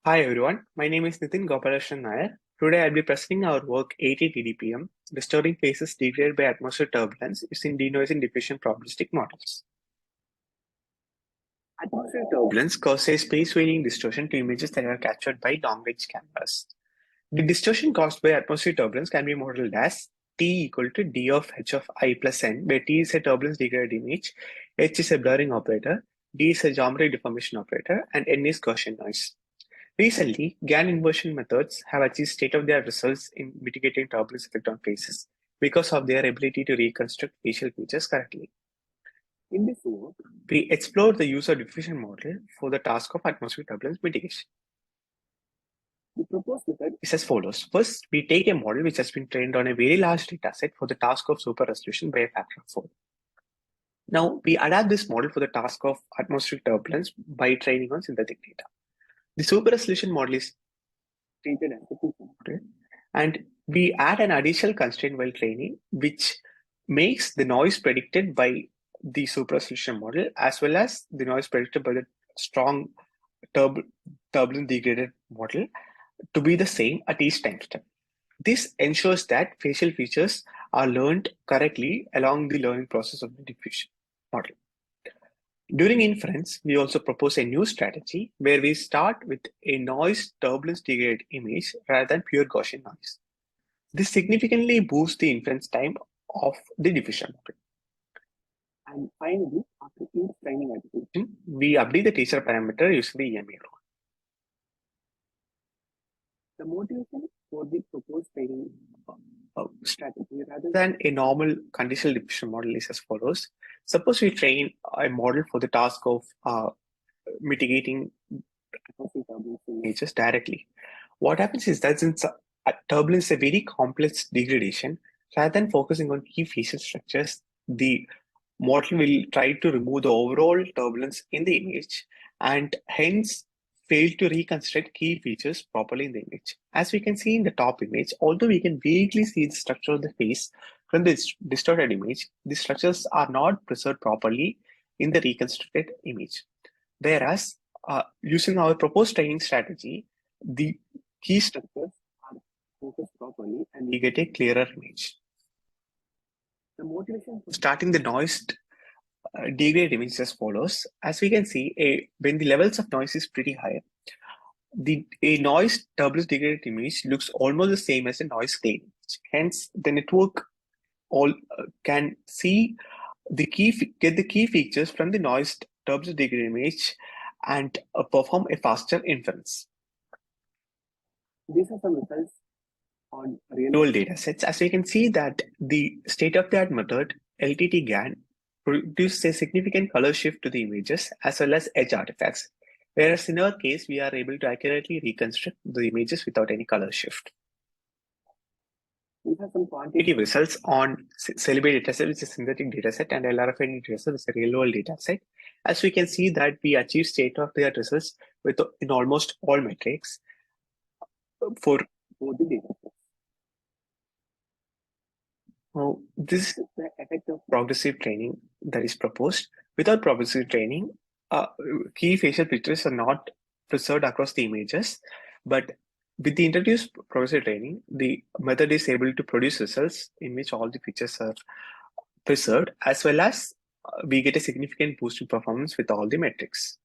Hi everyone, my name is Nitin Gopalakrishnan Nair. Today I'll be presenting our work AT-DDPM, restoring phases degraded by atmospheric turbulence using denoising diffusion probabilistic models. Atmospheric turbulence causes space-varying distortion to images that are captured by long-range cameras. The distortion caused by atmospheric turbulence can be modeled as T equal to D of H of I plus N, where T is a turbulence degraded image, H is a blurring operator, D is a geometric deformation operator, and N is Gaussian noise. Recently, GAN inversion methods have achieved state-of-the-art results in mitigating turbulence effect on faces because of their ability to reconstruct facial features correctly. In this work, we explore the use of diffusion model for the task of atmospheric turbulence mitigation. The proposed method is as follows. First, we take a model which has been trained on a very large dataset for the task of super resolution by a factor of 4. Now, we adapt this model for the task of atmospheric turbulence by training on synthetic data. The super resolution model is treated as the diffusion model, and we add an additional constraint while training, which makes the noise predicted by the super resolution model as well as the noise predicted by the strong turbulent degraded model to be the same at each time step. This ensures that facial features are learned correctly along the learning process of the diffusion model. During inference, we also propose a new strategy where we start with a noise turbulence degraded image rather than pure Gaussian noise. This significantly boosts the inference time of the diffusion model. And finally, after each training iteration, we update the teacher parameter using the EMA rule. The motivation for the proposed training strategy rather than a normal conditional diffusion model is as follows. Suppose we train a model for the task of mitigating turbulence images directly. What happens is that since turbulence is a very complex degradation, rather than focusing on key facial structures, the model will try to remove the overall turbulence in the image and hence fail to reconstruct key features properly in the image. As we can see in the top image, although we can vaguely see the structure of the face from this distorted image, the structures are not preserved properly in the reconstructed image. Whereas, using our proposed training strategy, the key structures are focused properly and we get a clearer image. The motivation for starting the noise degraded image is as follows. As we can see, when the levels of noise is pretty high, a noise turbulence degraded image looks almost the same as a noise clean image. Hence, the network can see get the key features from the noise turbulence degraded image and perform a faster inference. These are some results on real-world data sets. As we can see that the state-of-the-art method, LTT GAN, produces a significant color shift to the images as well as edge artifacts, whereas in our case, we are able to accurately reconstruct the images without any color shift. We have some quantitative results on Celebrate dataset, which is a synthetic dataset, and LRFID dataset, which is a real-world dataset. As we can see that we achieve state-of-the-art results in almost all metrics for both the datasets. Now, this is the effect of progressive training that is proposed. Without progressive training, key facial features are not preserved across the images, but with the introduced progressive training, the method is able to produce results in which all the features are preserved, as well as we get a significant boost in performance with all the metrics.